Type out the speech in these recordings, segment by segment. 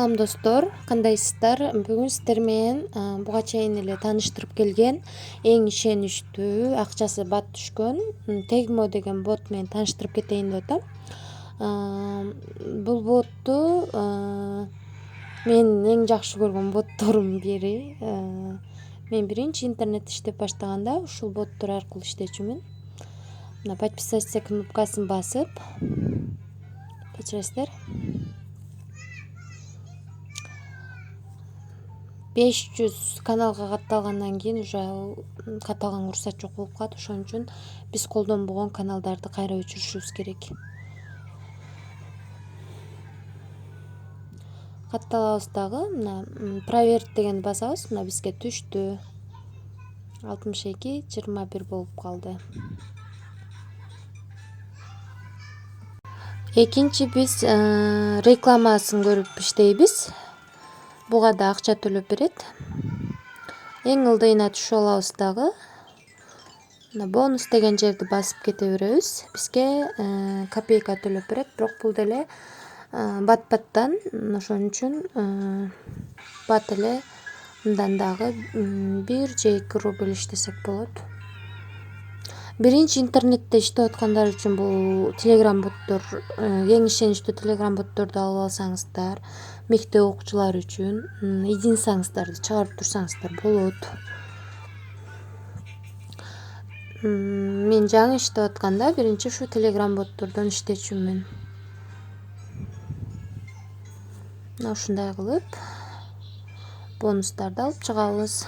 Салам достор, кандайсыздар? Бүгүн сиздер менен буга чейин эле тааныштырып келген эң ишеничтүү, акчасы бат түшкөн Tegmo деген бот менен тааныштырып кетейин деп атам. Бул ботту менин эң жакшы көргөн ботторумдун бири. Мен биринчи интернет иштеп баштаганда ушул боттор аркылуу иштечүмүн. Мына подписаться кнопкасын басып, кечиресиздер. 500 каналга катталгандан кийин уже катталганга уруксат жок болуп калат. Ошон үчүн биз колдонбогон каналдарды кайра өчүрүшүбүз керек. Катталабыз дагы. Мына проверить дегенди басабыз. Мына бизге түштү. 62-21 болуп калды. Экинчи биз рекламасын көрүп иштейбиз. Буга да акча төлөп берет. Эң ылдыйына түшүп алабыз дагы. Мына бонус деген жерди басып кете беребиз. Бизге копейка төлөп берет, бирок бул деле бат-баттан, ошон үчүн бат эле мындан дагы 1 же 2 рубль иштесек болот. Биринчи интернетте иштеп аткандар үчүн бул Telegram боттор эң ишеничтүү Telegram ботторду алып алсаңыздар, мектеп окуучулары үчүн идинсаңыздарды чыгарып турсаңыздар болот. Мен жаңы иштеп атканда биринчи ушу Telegram боттордон иштечүмүн. Мына ушундай кылып бонустарды алып чыгабыз.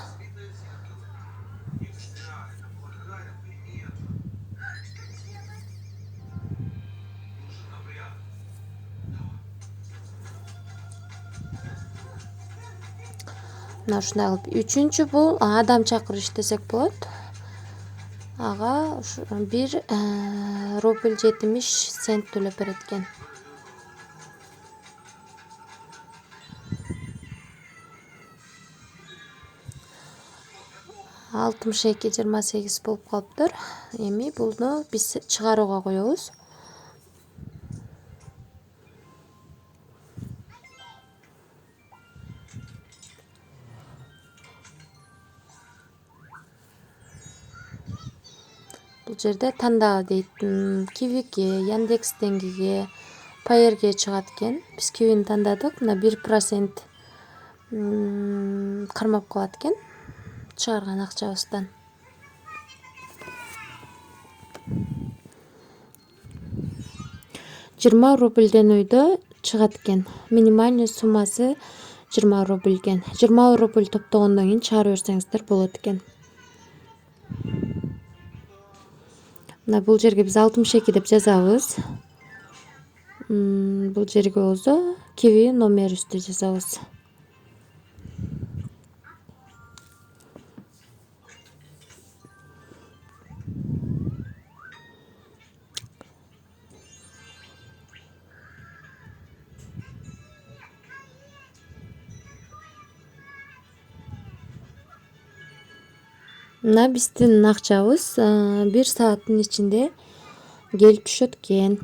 Мына ушундай кылып. Үчүнчү бул адам чакырып иштесек болот. Ага 1 рубль 70 цент төлөп берет экен. Алтымыш эки 28 болуп калыптыр. Эми буну биз чыгарууга коебуз. Бул жерде тандаа дейт. Кивиге, Яндекс Деньгиге, Payeer'ге чыгат экен. Биз Кивини тандадык. Мына 1% кармап калат экен чыгарган акчабыздан. Жыйырма рубльден өйдө чыгат экен. Минимальный суммасы 20 рубль экен. 20 рубль топтогондон кийин чыгарып берсеңиздер болот экен. Мына бул жерге биз 62 деп жазабыз. Бул жерге болсо Киви номерибизди жазабыз. Мына биздин акчабыз 1 сааттын ичинде келип түшөт экен.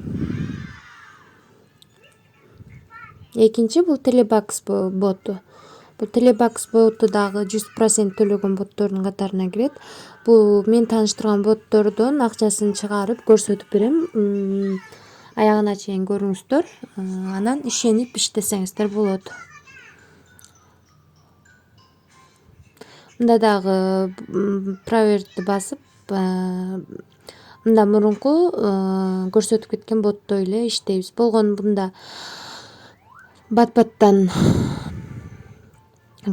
Экинчи бул Телебакс боту. Бул Телебакс боту дагы 100% төлөгөн боттордун катарына кирет. Бул мен тааныштырган боттордун акчасын чыгарып көрсөтүп берем. Аягына чейин көрүңүздөр. Анан ишенип иштесеңиздер болот. Мында дагы проверитти басып, мындан мурунку көрсөтүп кеткен боттой эле иштейбиз. Болгону мында бат-баттан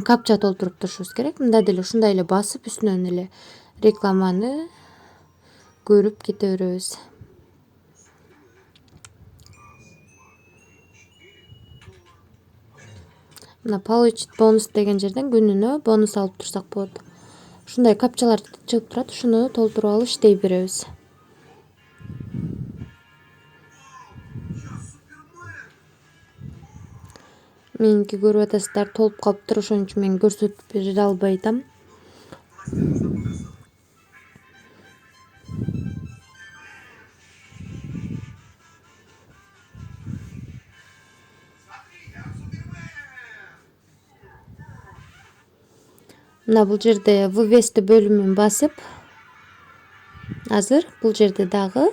капча толтуруп турушубуз керек. Мында деле ушундай эле басып, үстүнөн эле рекламаны көрүп кете беребиз. Мына получить бонус деген жерден күнүнө бонус алып турсак болот. Ушундай капчалар чыгып турат, ушуну толтуруп алып иштей беребиз. Меники көрүп атасыздар, толуп калыптыр, ошон үчүн мен көрсөтүп бере албай атам. Мына бул жерде вывести бөлүмүн басып, азыр бул жерде дагы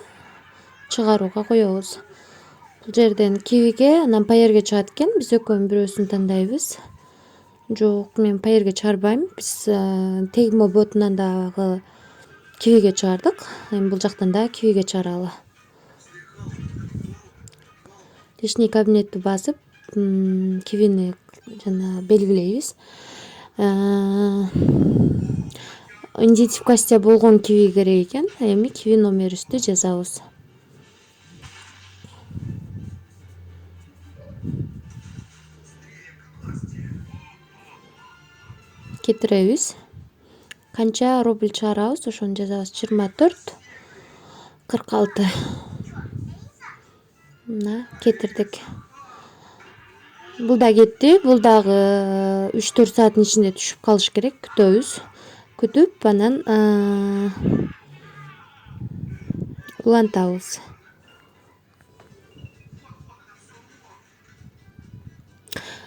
чыгарууга коебуз. Бул жерден кивиге, анан паерге чыгат экен. Биз экөөнүн бирөөсүн тандайбыз. Жок, мен паерге чыгарбайм. Биз тегме ботунан дагы кивиге чыгардык. Эми бул жактан дагы кивиге чыгаралы. Личный кабинетти басып, кивини жана белгилейбиз. Идентификация болгон киви керек экен. Эми киви номерибизди жазабыз. Кетиребиз. Канча рубль чыгарабыз, ошону жазабыз. 24,46. Мына кетирдик. Бул да кетти. Бул дагы 3-4 сааттын ичинде түшүп калыш керек. Күтөбүз. Күтүп, анан улантабыз.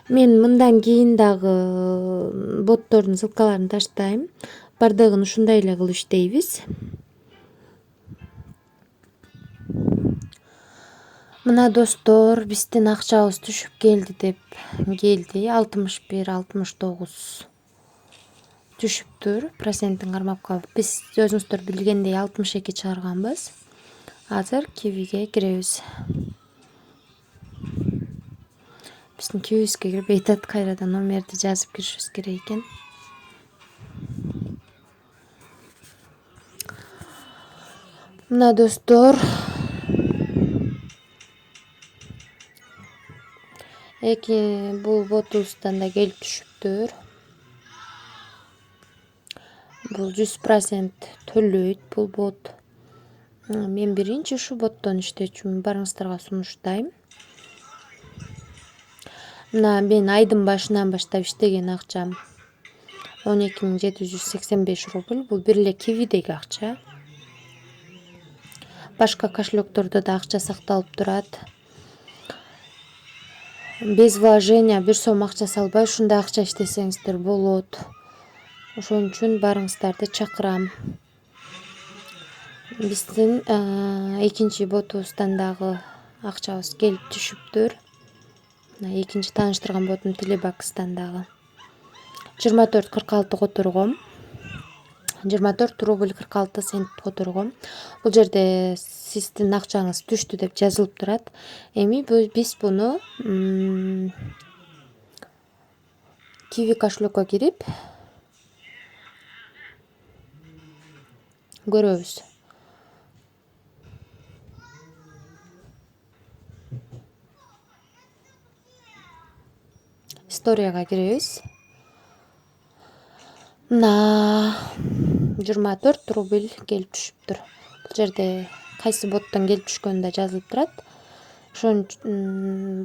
Мен мындан кийин дагы боттордун ссылкаларын таштайм. Бардыгын ушундай эле кылып иштейбиз. Мына достор, биздин акчабыз түшүп келди деп келди. 61-69 түшүптүр. Процентин кармап калып. Биз өзүңүздөр билгендей 62 чыгарганбыз. Азыр кивиге киребиз. Биздин кибибизге кирбей атат. Кайрадан номерди жазып киришибиз керек экен. Мына достор, бул ботубуздан да келип түшүптүр. Бул 100% төлөйт бул бот. Мен биринчи ушу боттон иштечүмүн. Барыңыздарга сунуштайм. Мына мен айдын башынан баштап иштеген акчам 12.785 рубль. Бул бир эле кивидеги акча. Башка кошелёктордо да акча сакталып турат. Без вложения 1 сом акча салбай ушундай акча иштесеңиздер болот. Ошон үчүн барыңыздарды чакырам. Биздин экинчи ботубуздан дагы акчабыз келип түшүптүр. Экинчи тааныштырган ботум Телебакстан дагы 24,46 которгом. 24 рубль 46 цент которгом. Бул жерде сиздин акчаңыз түштү деп жазылып турат. Эми биз буну киви кошелёкко кирип көрөбүз. Историяга киребиз. Мына 24 рубль келип түшүптүр. Бул жерде кайсы боттон келип түшкөнү да жазылып турат. Ошон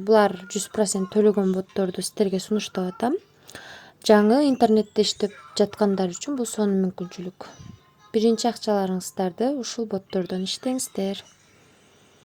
булар 100% төлөгөн ботторду сиздерге сунуштап атам. Жаңы интернетте иштеп жаткандар үчүн бул сонун мүмкүнчүлүк. Биринчи акчаларыңыздарды ушул боттордон иштеңиздер.